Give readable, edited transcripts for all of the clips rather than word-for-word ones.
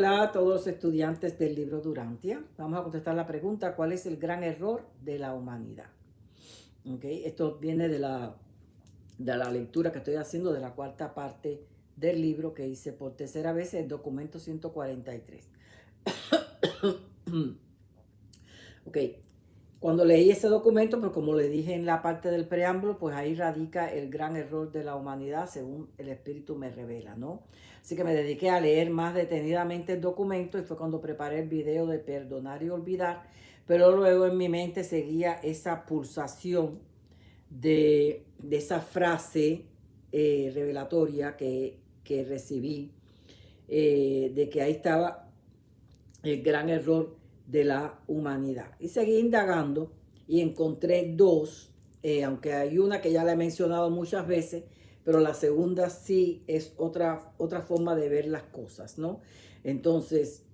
Hola a todos los estudiantes del libro Durantia. Vamos a contestar la pregunta: ¿cuál es el gran error de la humanidad? Okay. Esto viene de la lectura que estoy haciendo de la cuarta parte del libro que hice por tercera vez, el documento 143. Ok, cuando leí ese documento, pues como le dije en la parte del preámbulo, pues ahí radica el gran error de la humanidad según el Espíritu me revela, ¿no? Así que me dediqué a leer más detenidamente el documento y fue cuando preparé el video de perdonar y olvidar, pero luego en mi mente seguía esa pulsación de esa frase revelatoria que recibí, de que ahí estaba el gran error de la humanidad. Y seguí indagando y encontré dos, aunque hay una que ya la he mencionado muchas veces, pero la segunda sí es otra forma de ver las cosas, ¿no? Entonces,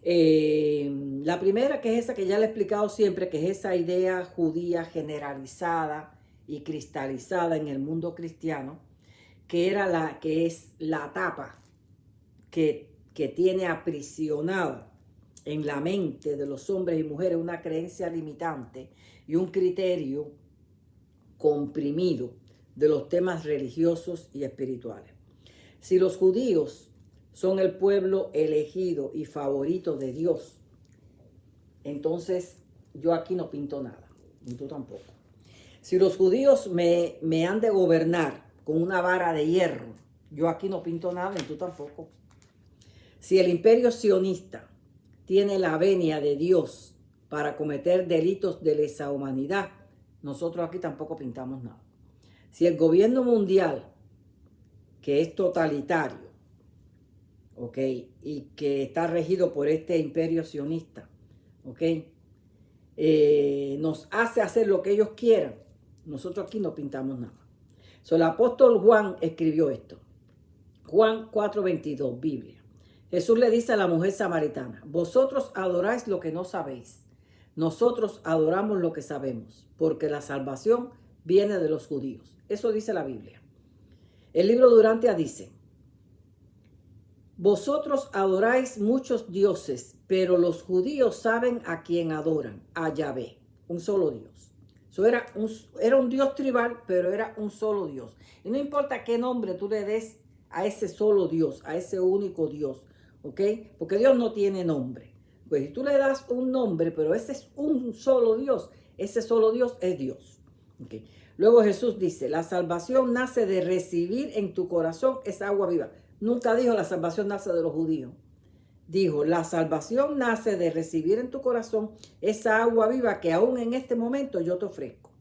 la primera, que es esa que ya le he explicado siempre, que es esa idea judía generalizada y cristalizada en el mundo cristiano, que es la tapa que tiene aprisionada en la mente de los hombres y mujeres una creencia limitante y un criterio comprimido de los temas religiosos y espirituales. Si los judíos son el pueblo elegido y favorito de Dios, entonces yo aquí no pinto nada, ni tú tampoco. Si los judíos me han de gobernar con una vara de hierro, yo aquí no pinto nada, ni tú tampoco. Si el imperio sionista tiene la venia de Dios para cometer delitos de lesa humanidad, nosotros aquí tampoco pintamos nada. Si el gobierno mundial, que es totalitario, ¿ok? Y que está regido por este imperio sionista, ¿ok? Nos hace hacer lo que ellos quieran, nosotros aquí no pintamos nada. El apóstol Juan escribió esto. Juan 4:22, Biblia. Jesús le dice a la mujer samaritana: vosotros adoráis lo que no sabéis. Nosotros adoramos lo que sabemos, porque la salvación viene de los judíos. Eso dice la Biblia. El libro Durantia dice: vosotros adoráis muchos dioses, pero los judíos saben a quién adoran, a Yahvé, un solo Dios. Eso era un Dios tribal, pero era un solo Dios. Y no importa qué nombre tú le des a ese solo Dios, a ese único Dios, ¿ok? Porque Dios no tiene nombre. Pues si tú le das un nombre, pero ese es un solo Dios, ese solo Dios es Dios. ¿Okay? Luego Jesús dice: la salvación nace de recibir en tu corazón esa agua viva. Nunca dijo la salvación nace de los judíos. Dijo: la salvación nace de recibir en tu corazón esa agua viva que aún en este momento yo te ofrezco.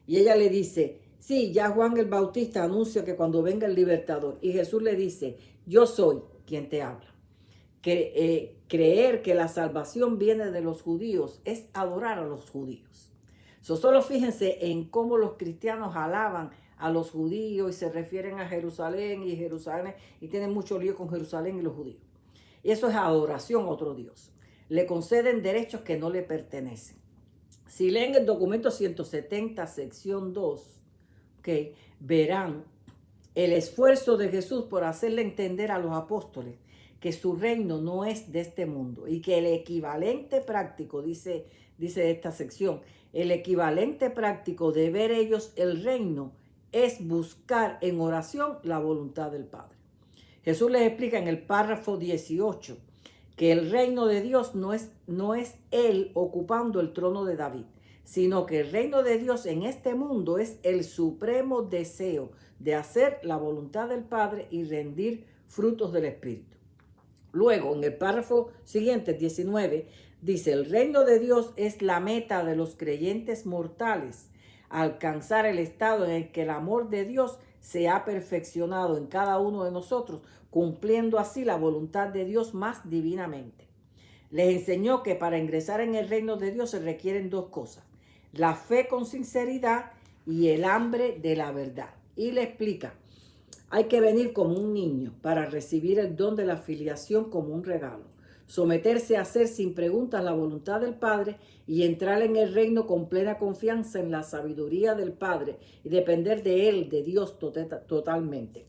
Y ella le dice: sí, ya Juan el Bautista anuncia que cuando venga el libertador. Y Jesús le dice: yo soy quien te habla. Creer que la salvación viene de los judíos es adorar a los judíos. Solo fíjense en cómo los cristianos alaban a los judíos y se refieren a Jerusalén y tienen mucho lío con Jerusalén y los judíos. Y eso es adoración a otro Dios. Le conceden derechos que no le pertenecen. Si leen el documento 170, sección 2, okay, verán el esfuerzo de Jesús por hacerle entender a los apóstoles que su reino no es de este mundo y que el equivalente práctico, dice esta sección, el equivalente práctico de ver ellos el reino es buscar en oración la voluntad del Padre. Jesús les explica en el párrafo 18 que el reino de Dios no es Él ocupando el trono de David, sino que el reino de Dios en este mundo es el supremo deseo de hacer la voluntad del Padre y rendir frutos del Espíritu. Luego, en el párrafo siguiente, 19, dice: el reino de Dios es la meta de los creyentes mortales, alcanzar el estado en el que el amor de Dios se ha perfeccionado en cada uno de nosotros, cumpliendo así la voluntad de Dios más divinamente. Les enseñó que para ingresar en el reino de Dios se requieren dos cosas: la fe con sinceridad y el hambre de la verdad. Y le explica: hay que venir como un niño para recibir el don de la filiación como un regalo, someterse a hacer sin preguntas la voluntad del Padre y entrar en el reino con plena confianza en la sabiduría del Padre y depender de Él, de Dios totalmente.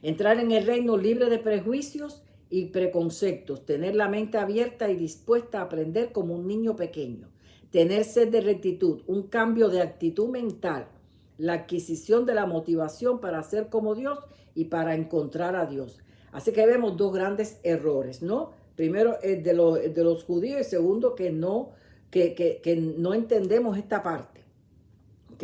Entrar en el reino libre de prejuicios y preconceptos, tener la mente abierta y dispuesta a aprender como un niño pequeño, tener sed de rectitud, un cambio de actitud mental, la adquisición de la motivación para ser como Dios y para encontrar a Dios. Así que vemos dos grandes errores, ¿no? Primero, el de los judíos, y segundo, que no entendemos esta parte. ¿Ok?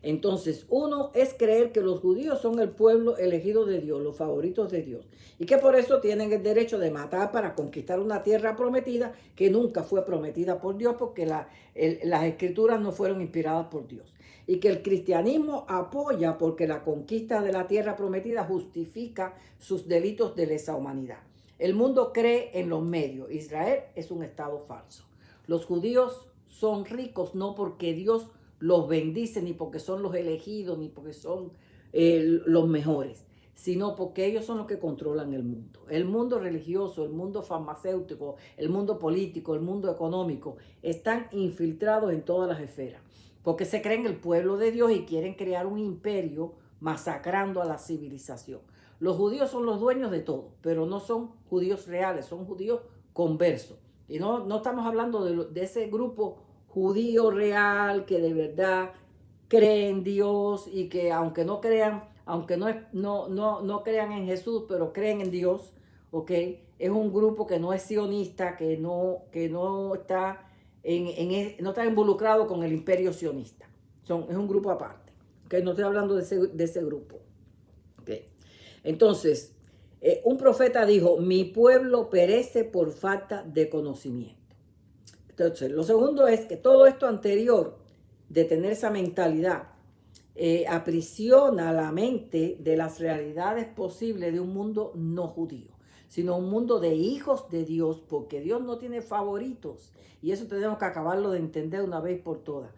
Entonces, uno es creer que los judíos son el pueblo elegido de Dios, los favoritos de Dios, y que por eso tienen el derecho de matar para conquistar una tierra prometida que nunca fue prometida por Dios, porque las escrituras no fueron inspiradas por Dios. Y que el cristianismo apoya porque la conquista de la tierra prometida justifica sus delitos de lesa humanidad. El mundo cree en los medios. Israel es un estado falso. Los judíos son ricos no porque Dios los bendice, ni porque son los elegidos, ni porque son los mejores, sino porque ellos son los que controlan el mundo. El mundo religioso, el mundo farmacéutico, el mundo político, el mundo económico, están infiltrados en todas las esferas, porque se creen el pueblo de Dios y quieren crear un imperio masacrando a la civilización. Los judíos son los dueños de todo, pero no son judíos reales, son judíos conversos. Y no estamos hablando de ese grupo judío real que de verdad cree en Dios y que aunque no crean, aunque no crean en Jesús, pero creen en Dios, ¿ok? Es un grupo que no es sionista, que no está no está involucrado con el imperio sionista. Es un grupo aparte, ¿ok? No estoy hablando de ese grupo, ¿ok? Entonces, un profeta dijo, mi pueblo perece por falta de conocimiento. Entonces, lo segundo es que todo esto anterior de tener esa mentalidad aprisiona la mente de las realidades posibles de un mundo no judío, sino un mundo de hijos de Dios, porque Dios no tiene favoritos. Y eso tenemos que acabarlo de entender una vez por todas.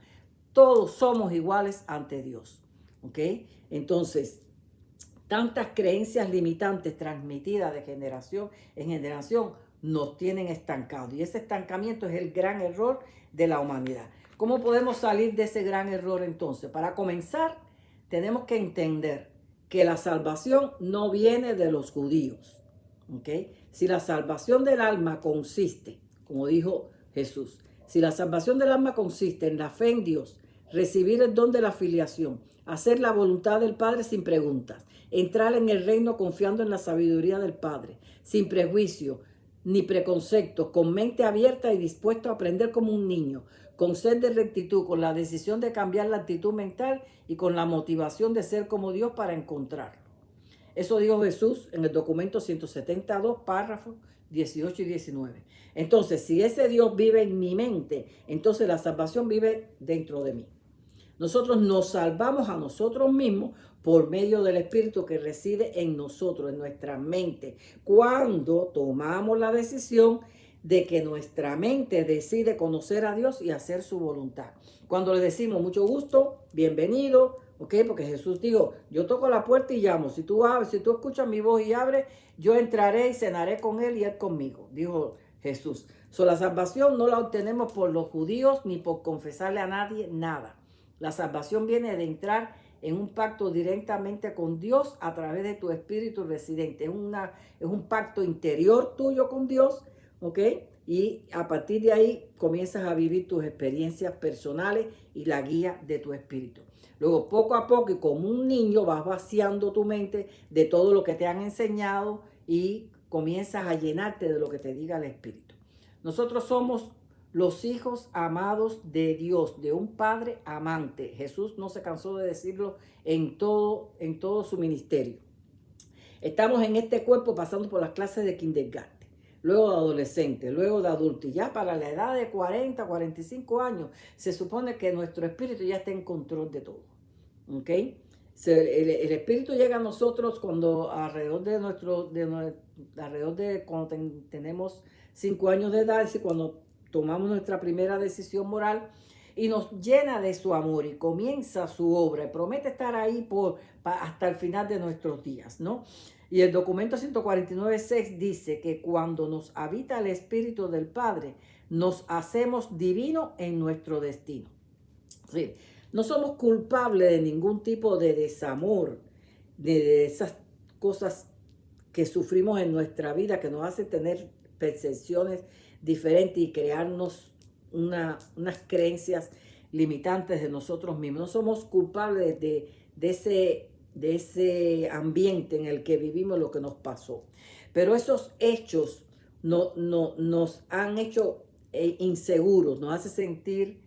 Todos somos iguales ante Dios, ¿ok? Entonces, tantas creencias limitantes transmitidas de generación en generación nos tienen estancados. Y ese estancamiento es el gran error de la humanidad. ¿Cómo podemos salir de ese gran error entonces? Para comenzar, tenemos que entender que la salvación no viene de los judíos. ¿Ok? Si la salvación del alma consiste, como dijo Jesús, si la salvación del alma consiste en la fe en Dios, recibir el don de la filiación, hacer la voluntad del Padre sin preguntas, entrar en el reino confiando en la sabiduría del Padre, sin prejuicio ni preconceptos, con mente abierta y dispuesto a aprender como un niño, con sed de rectitud, con la decisión de cambiar la actitud mental y con la motivación de ser como Dios para encontrarlo. Eso dijo Jesús en el documento 172, párrafos 18 y 19. Entonces, si ese Dios vive en mi mente, entonces la salvación vive dentro de mí. Nosotros nos salvamos a nosotros mismos por medio del Espíritu que reside en nosotros, en nuestra mente, cuando tomamos la decisión de que nuestra mente decide conocer a Dios y hacer su voluntad. Cuando le decimos mucho gusto, bienvenido, ¿ok? Porque Jesús dijo, yo toco la puerta y llamo. Si tú escuchas mi voz y abres, yo entraré y cenaré con él y él conmigo, dijo Jesús. La salvación no la obtenemos por los judíos ni por confesarle a nadie nada. La salvación viene de entrar en un pacto directamente con Dios a través de tu espíritu residente. Es un pacto interior tuyo con Dios, ¿ok? Y a partir de ahí comienzas a vivir tus experiencias personales y la guía de tu espíritu. Luego, poco a poco y como un niño vas vaciando tu mente de todo lo que te han enseñado y comienzas a llenarte de lo que te diga el espíritu. Nosotros somos los hijos amados de Dios, de un Padre amante. Jesús no se cansó de decirlo en todo su ministerio. Estamos en este cuerpo pasando por las clases de kindergarten, luego de adolescente, luego de adulto. Y ya para la edad de 40, 45 años, se supone que nuestro espíritu ya está en control de todo. ¿Ok? El espíritu llega a nosotros cuando alrededor de cuando tenemos 5 años de edad, es decir, cuando tomamos nuestra primera decisión moral y nos llena de su amor y comienza su obra y promete estar ahí hasta el final de nuestros días, ¿no? Y el documento 149.6 dice que cuando nos habita el Espíritu del Padre, nos hacemos divinos en nuestro destino. Sí, no somos culpables de ningún tipo de desamor, de esas cosas que sufrimos en nuestra vida, que nos hace tener percepciones diferentes y crearnos unas creencias limitantes de nosotros mismos. No somos culpables de ese ambiente en el que vivimos, lo que nos pasó. Pero esos hechos nos han hecho inseguros, nos hace sentir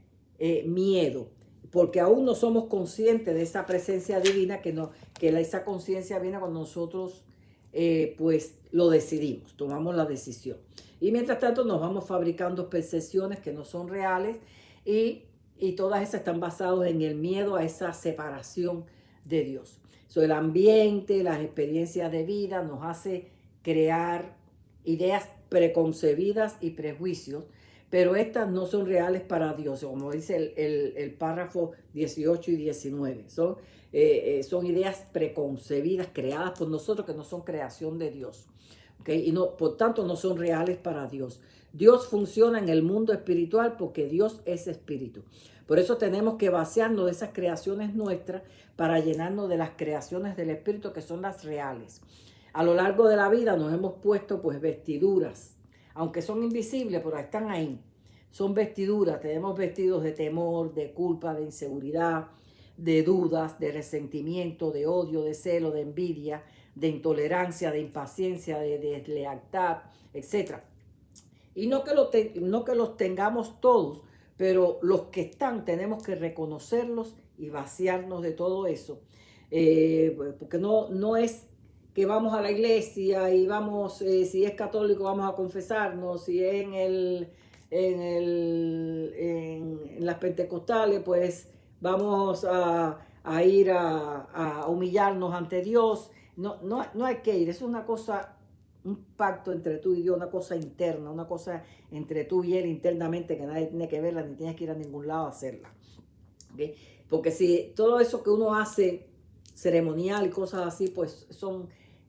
miedo, porque aún no somos conscientes de esa presencia divina, esa conciencia viene cuando nosotros pues lo decidimos, tomamos la decisión. Y mientras tanto nos vamos fabricando percepciones que no son reales y todas esas están basadas en el miedo a esa separación de Dios. El ambiente, las experiencias de vida nos hace crear ideas preconcebidas y prejuicios, pero estas no son reales para Dios, como dice el párrafo 18 y 19. Son ideas preconcebidas, creadas por nosotros, que no son creación de Dios. ¿Okay? Y no, por tanto, no son reales para Dios. Dios funciona en el mundo espiritual porque Dios es espíritu. Por eso tenemos que vaciarnos de esas creaciones nuestras para llenarnos de las creaciones del espíritu, que son las reales. A lo largo de la vida nos hemos puesto pues vestiduras, aunque son invisibles, pero están ahí. Son vestiduras, tenemos vestidos de temor, de culpa, de inseguridad, de dudas, de resentimiento, de odio, de celo, de envidia, de intolerancia, de impaciencia, de deslealtad, etc. Y no que los tengamos todos, pero los que están tenemos que reconocerlos y vaciarnos de todo eso. Porque no es que vamos a la iglesia y vamos, si es católico vamos a confesarnos, si es en las pentecostales pues vamos a ir a humillarnos ante Dios. No hay que ir, es una cosa, un pacto entre tú y Dios, una cosa interna, una cosa entre tú y Él internamente, que nadie tiene que verla ni tienes que ir a ningún lado a hacerla. ¿Okay? Porque si todo eso que uno hace ceremonial y cosas así, pues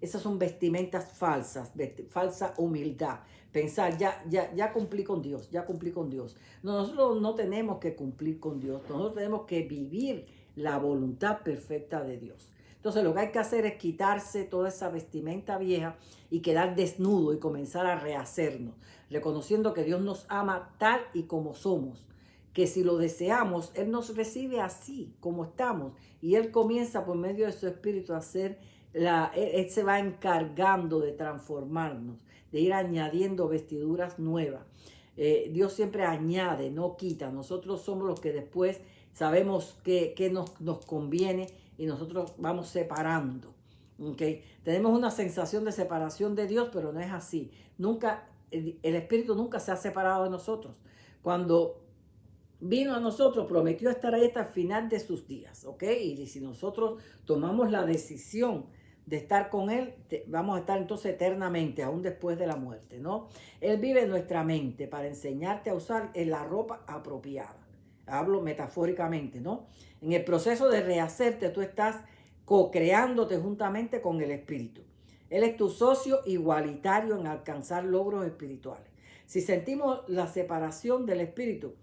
esas son vestimentas falsas, falsa humildad. Pensar, ya cumplí con Dios, ya cumplí con Dios. Nosotros no tenemos que cumplir con Dios, nosotros tenemos que vivir la voluntad perfecta de Dios. Entonces lo que hay que hacer es quitarse toda esa vestimenta vieja y quedar desnudo y comenzar a rehacernos, reconociendo que Dios nos ama tal y como somos, que si lo deseamos, Él nos recibe así como estamos y Él comienza por medio de su Espíritu a hacer, Él se va encargando de transformarnos, de ir añadiendo vestiduras nuevas. Dios siempre añade, no quita. Nosotros somos los que después sabemos qué nos conviene y nosotros vamos separando. ¿Okay? Tenemos una sensación de separación de Dios, pero no es así. Nunca, el Espíritu nunca se ha separado de nosotros. Cuando vino a nosotros, prometió estar ahí hasta el final de sus días. ¿Okay? Y si nosotros tomamos la decisión de estar con Él, vamos a estar entonces eternamente, aún después de la muerte, ¿no? Él vive en nuestra mente para enseñarte a usar la ropa apropiada. Hablo metafóricamente, ¿no? En el proceso de rehacerte, tú estás co-creándote juntamente con el Espíritu. Él es tu socio igualitario en alcanzar logros espirituales. Si sentimos la separación del Espíritu,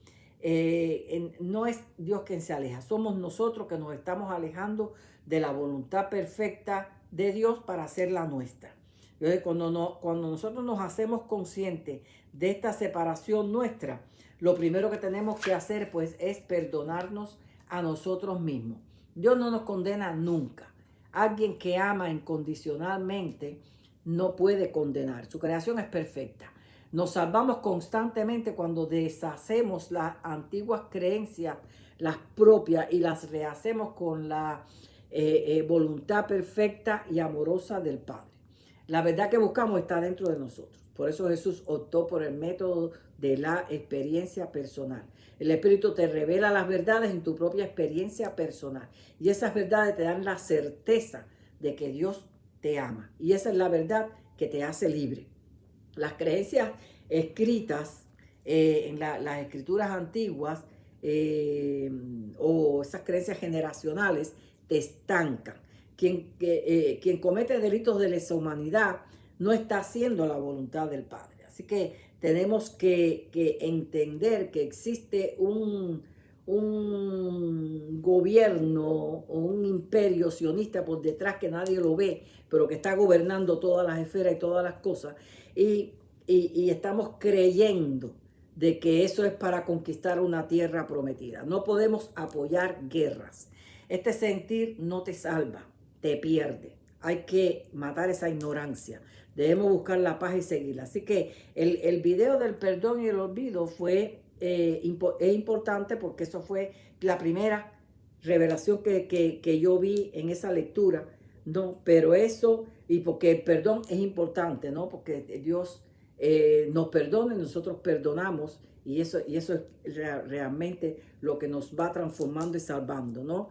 no es Dios quien se aleja, somos nosotros que nos estamos alejando de la voluntad perfecta de Dios para hacerla nuestra. Entonces, cuando nosotros nos hacemos conscientes de esta separación nuestra, lo primero que tenemos que hacer pues es perdonarnos a nosotros mismos. Dios no nos condena nunca. Alguien que ama incondicionalmente no puede condenar. Su creación es perfecta. Nos salvamos constantemente cuando deshacemos las antiguas creencias, las propias, y las rehacemos con la voluntad perfecta y amorosa del Padre. La verdad que buscamos está dentro de nosotros. Por eso Jesús optó por el método de la experiencia personal. El Espíritu te revela las verdades en tu propia experiencia personal. Y esas verdades te dan la certeza de que Dios te ama. Y esa es la verdad que te hace libre. Las creencias escritas en las escrituras antiguas o esas creencias generacionales te estancan. Quien comete delitos de lesa humanidad no está haciendo la voluntad del Padre. Así que tenemos que entender que existe un gobierno o un imperio sionista por detrás que nadie lo ve, pero que está gobernando todas las esferas y todas las cosas. Y estamos creyendo de que eso es para conquistar una tierra prometida. No podemos apoyar guerras. Este sentir no te salva, te pierde. Hay que matar esa ignorancia. Debemos buscar la paz y seguirla. Así que el video del perdón y el olvido es importante porque eso fue la primera revelación que yo vi en esa lectura, ¿no? Pero eso, y porque el perdón es importante, ¿no? Porque Dios nos perdona y nosotros perdonamos, y eso es realmente lo que nos va transformando y salvando, ¿no?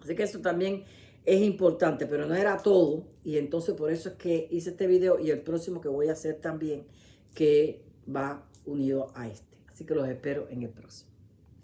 Así que eso también es importante, pero no era todo, y entonces por eso es que hice este video y el próximo que voy a hacer también, que va unido a este. Así que los espero en el próximo.